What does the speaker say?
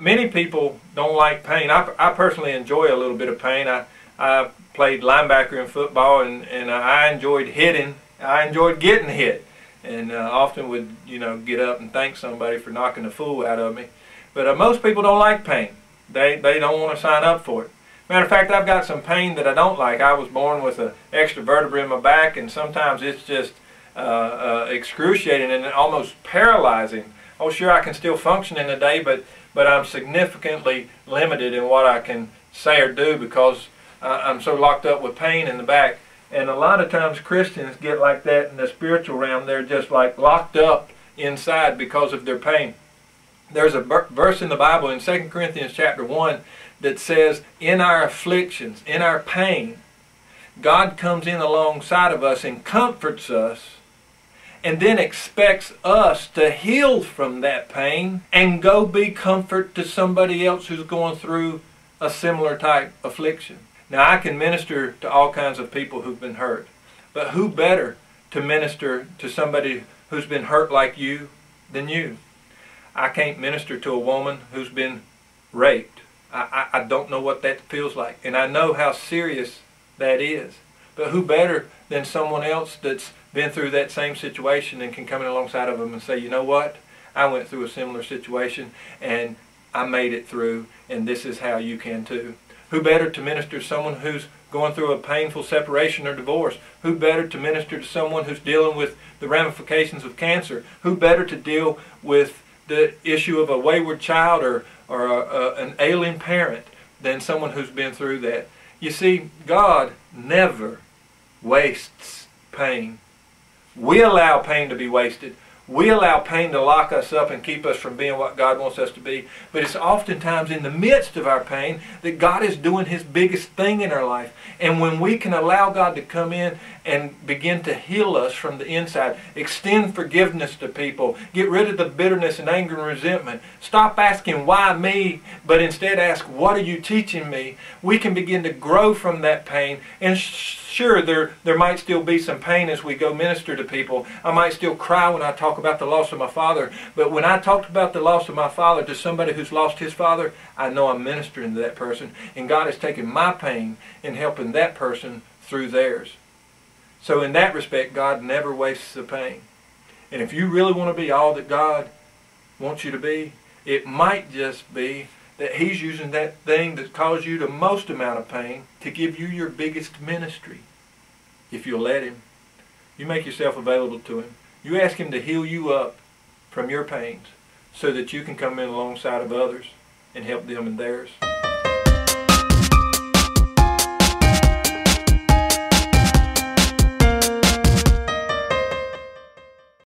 Many people don't like pain. I personally enjoy a little bit of pain. I played linebacker in football, and I enjoyed hitting. I enjoyed getting hit, and often would, you know, get up and thank somebody for knocking the fool out of me. But most people don't like pain. They don't want to sign up for it. Matter of fact, I've got some pain that I don't like. I was born with an extra vertebra in my back, and sometimes it's just excruciating and almost paralyzing. Oh, sure, I can still function in the day, but I'm significantly limited in what I can say or do because I'm so locked up with pain in the back. And a lot of times Christians get like that in the spiritual realm. They're just like locked up inside because of their pain. There's a verse in the Bible in 2 Corinthians chapter 1 that says, in our afflictions, in our pain, God comes in alongside of us and comforts us, and then expects us to heal from that pain and go be comfort to somebody else who's going through a similar type affliction. Now, I can minister to all kinds of people who've been hurt, but who better to minister to somebody who's been hurt like you than you? I can't minister to a woman who's been raped. I don't know what that feels like, and I know how serious that is. But who better than someone else that's been through that same situation and can come in alongside of them and say, you know what, I went through a similar situation and I made it through, and this is how you can too. Who better to minister to someone who's going through a painful separation or divorce? Who better to minister to someone who's dealing with the ramifications of cancer? Who better to deal with the issue of a wayward child or an ailing parent than someone who's been through that? You see, God never wastes pain. We allow pain to be wasted. We allow pain to lock us up and keep us from being what God wants us to be. But it's oftentimes in the midst of our pain that God is doing His biggest thing in our life. And when we can allow God to come in and begin to heal us from the inside, extend forgiveness to people, get rid of the bitterness and anger and resentment, stop asking why me, but instead ask what are you teaching me, we can begin to grow from that pain. And sure, there might still be some pain as we go minister to people. I might still cry when I talk about the loss of my father, but when I talked about the loss of my father to somebody who's lost his father, I know I'm ministering to that person, and God is taking my pain and helping that person through theirs. So in that respect, God never wastes the pain. And if you really want to be all that God wants you to be, it might just be that He's using that thing that caused you the most amount of pain to give you your biggest ministry. If you'll let Him. You make yourself available to Him. You ask Him to heal you up from your pains so that you can come in alongside of others and help them in theirs.